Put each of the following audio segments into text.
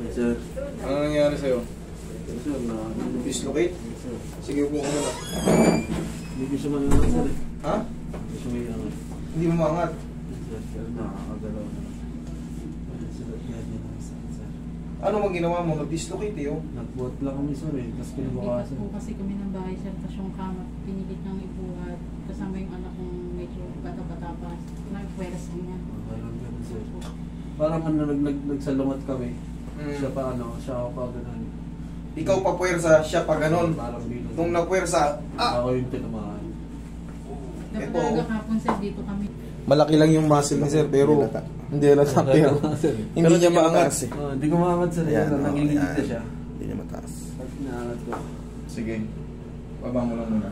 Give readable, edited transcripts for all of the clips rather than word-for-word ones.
Sir. Ano nangyari sa'yo? Sir, Dislocate? Sige, upo ka muna. Hindi ko siya manangat, sir. Ha? Hindi siya may angat. Hindi mo maangat. Sir, nakakagalaw na. Ano mang ginawa mo? Nag-dislocate eh, oh. Nagbuhat lang kami, sir, eh. Tapos Lipat kinabukasan. po kasi kami ng bahay, sir. Tapos yung kama, pinilit ng ibuhat. Kasama yung anak kong medyo bata-bata pa. Nagpweras niya. Parang ganun, sir. Parang nagsalungat kami. Siya pa siya pa ganun. Ikaw pa puwersa, siya pa ganon. Parang dito. Nung nagpuwersa, Ako yung tinamaan. Dapat Ito. talaga kapon, sir, dito kami. malaki lang yung muscle ni sir, pero hindi halata. Pero hindi niya maangat. Hindi ko maangat, sir. Nagigilita siya. Hindi niya mataas. Pag naangat ko. Sige. Baba mo lang muna.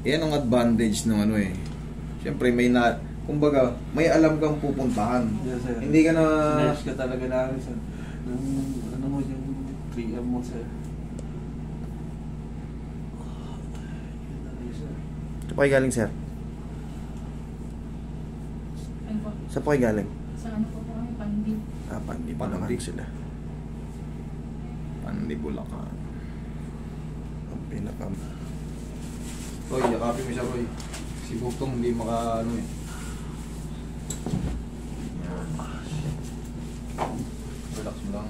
Yan ang advantage ng ano eh. Siyempre kumbaga, may alam kang pupuntahan. Yes, sir. Hindi ka na... Nurse ka talaga namin, sir. Ano mo yung 3M mo, sir. Saan po kayo galing, sir? Ano po? Saan po kayo galing? Sa ano po po kami, Pandi. Pandi pa naman sila. Pandi Bulacan. Ang pinaka... Roy, yakapin mo siya, Roy. Si Bugtong hindi maka ano eh. Relax mo lang.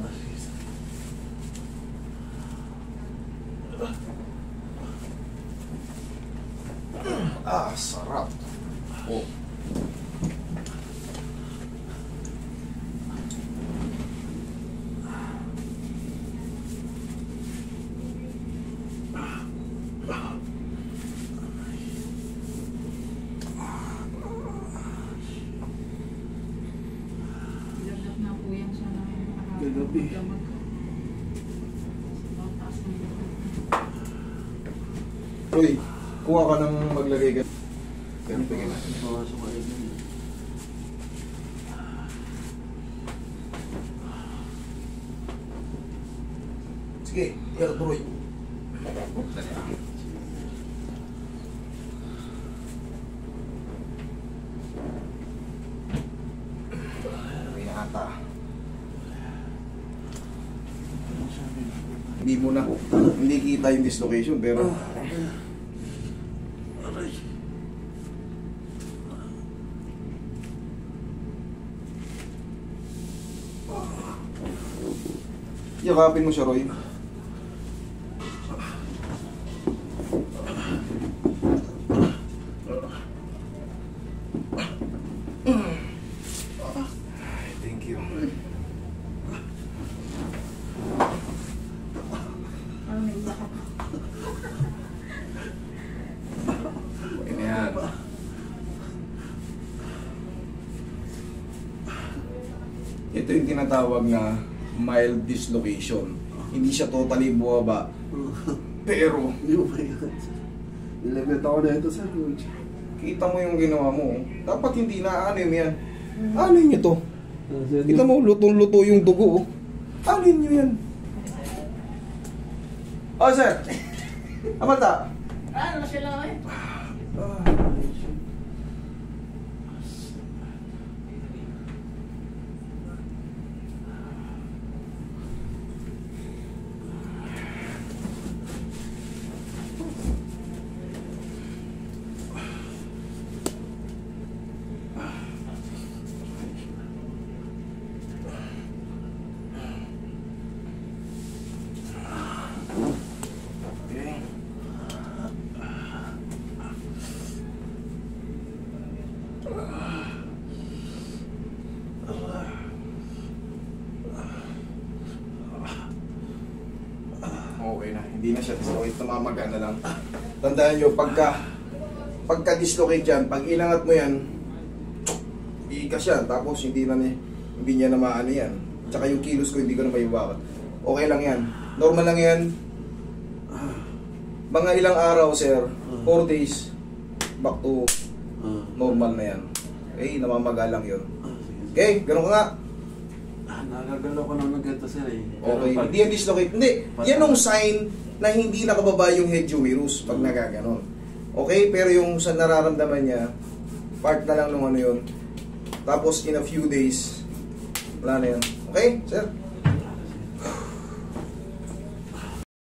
Sarap. Oh. Lagap na po yan siya na Gagabi. Roy, kuha ka ng maglagay ka. Ganito ka. Mga sumalig na yun. Sige, yan Roy. Dali ah. Okay na ata. Hindi mo na. Hindi kita yung dislocation pero yakapin mo siya, Roy. Thank you. Parang may iyak ako. Okay na yan. Ito yung tinatawag na mild dislocation. Hindi siya totally buwaba. Pero, Hindi mo ba yan, sir? Nilagnat ako na ito, sir. kita mo yung ginawa mo. Dapat hindi na anim yan. Anim nyo to. Sir, Kita mo, lutong-luto yung dugo. Anim nyo yan. Oh, sir. Amata. Ano siya lang eh? Okay na, hindi na siya dislocate, namamaga na lang. Tandaan nyo, pagka dislocate yan, pag inangat mo yan, iikas yan, tapos hindi niya na maano yan. Tsaka yung kilos ko, hindi ko na maiwakan. Okay lang yan, normal lang yan. Mga ilang araw, sir, 4 days, back to normal na yan. Okay, namamaga lang yun. Okay, ganun ka nga. Nagagalaw ko nang nagkita, sir, eh. Okay, hindi yan dislocate. Hindi, yan ang sign na hindi nakababa yung head humerus pag nagaganon. Okay, pero yung sa nararamdaman niya, part na lang nung ano yun. Tapos in a few days, wala na yan. Okay, sir?